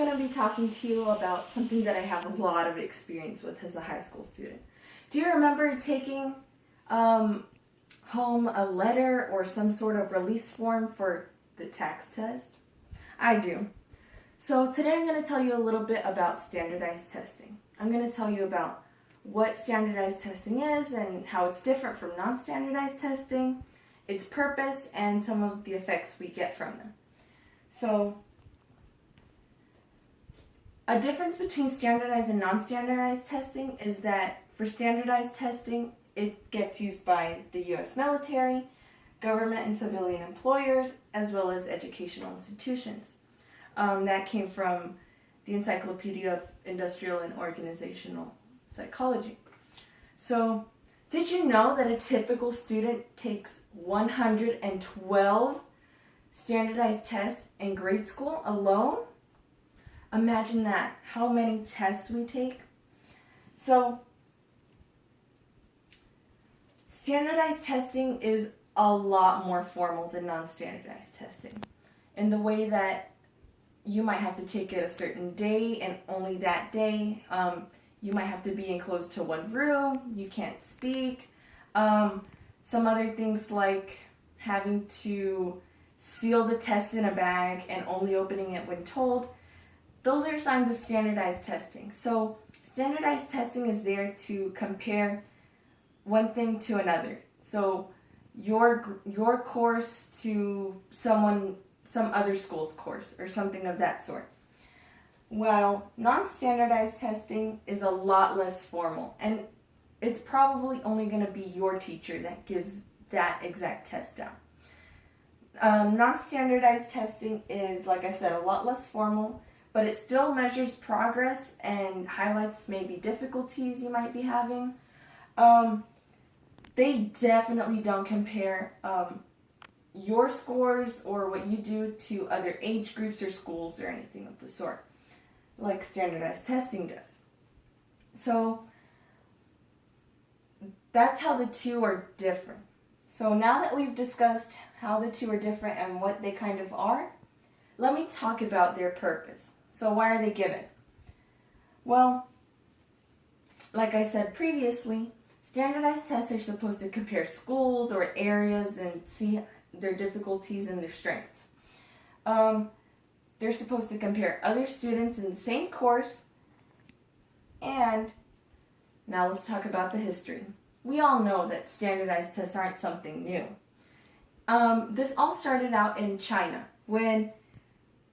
going to be talking to you about something that I have a lot of experience with as a high school student. Do you remember taking home a letter or some sort of release form for the tax test? I do. So today I'm going to tell you a little bit about standardized testing. I'm going to tell you about what standardized testing is and how it's different from non-standardized testing, its purpose, and some of the effects we get from them. So, a difference between standardized and non-standardized testing is that for standardized testing, it gets used by the U.S. military, government and civilian employers, as well as educational institutions. That came from the Encyclopedia of Industrial and Organizational Psychology. So, did you know that a typical student takes 112 standardized tests in grade school alone? Imagine that, how many tests we take. So, standardized testing is a lot more formal than non-standardized testing in the way that you might have to take it a certain day and only that day. You might have to be enclosed to one room, you can't speak. Some other things like having to seal the test in a bag and only opening it when told. Those are signs of standardized testing. So standardized testing is there to compare one thing to another. So your course to some other school's course or something of that sort. While non-standardized testing is a lot less formal, and it's probably only going to be your teacher that gives that exact test out. Non-standardized testing is, like I said, a lot less formal, but it still measures progress and highlights maybe difficulties you might be having. They definitely don't compare your scores or what you do to other age groups or schools or anything of the sort, like standardized testing does. So that's how the two are different. So now that we've discussed how the two are different and what they kind of are, let me talk about their purpose. So why are they given? Well, like I said previously, standardized tests are supposed to compare schools or areas and see their difficulties and their strengths. They're supposed to compare other students in the same course. And now let's talk about the history. We all know that standardized tests aren't something new. This all started out in China when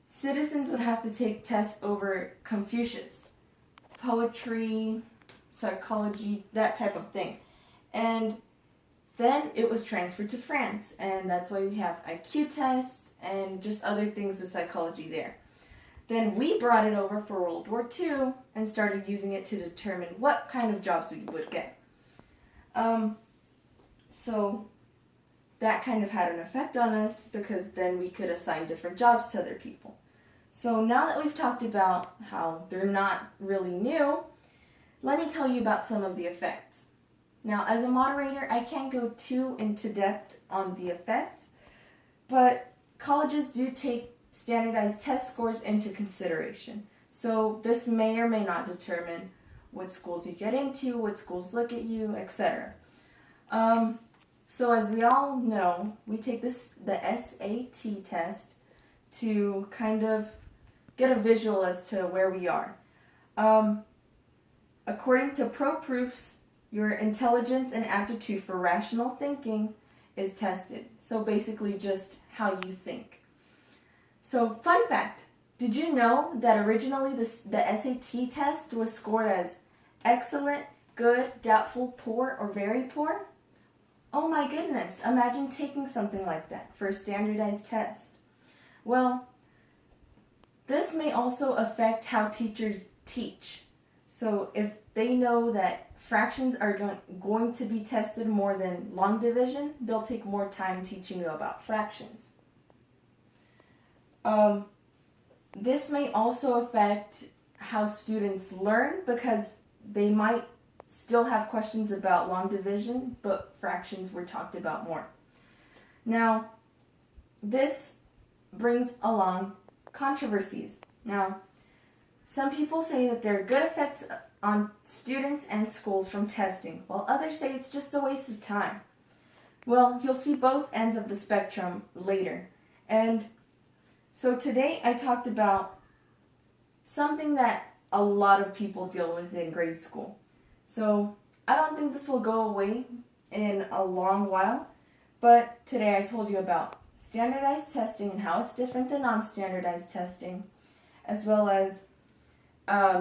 citizens would have to take tests over Confucius, poetry, psychology, that type of thing. And then it was transferred to France, and that's why we have IQ tests and just other things with psychology there. Then we brought it over for World War II and started using it to determine what kind of jobs we would get. So that kind of had an effect on us because then we could assign different jobs to other people. So now that we've talked about how they're not really new, let me tell you about some of the effects. Now, as a moderator, I can't go too into depth on the effects, but colleges do take standardized test scores into consideration. So this may or may not determine what schools you get into, what schools look at you, etc. So as we all know, we take the SAT test to kind of get a visual as to where we are. According to ProProofs, your intelligence and aptitude for rational thinking is tested. So basically just how you think. So fun fact, did you know that originally the SAT test was scored as excellent, good, doubtful, poor, or very poor? Oh my goodness, imagine taking something like that for a standardized test. Well, this may also affect how teachers teach. So if they know that fractions are going to be tested more than long division, they'll take more time teaching you about fractions. This may also affect how students learn because they might still have questions about long division, but fractions were talked about more. Now, this brings along controversies. Now, Some people say that there are good effects on students and schools from testing, while others say it's just a waste of time. Well, you'll see both ends of the spectrum later. And so today I talked about something that a lot of people deal with in grade school. So I don't think this will go away in a long while, but today I told you about standardized testing and how it's different than non-standardized testing, as well as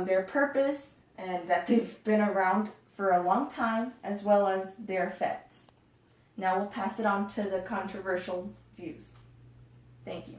their purpose and that they've been around for a long time, as well as their effects. Now we'll pass it on to the controversial views. Thank you.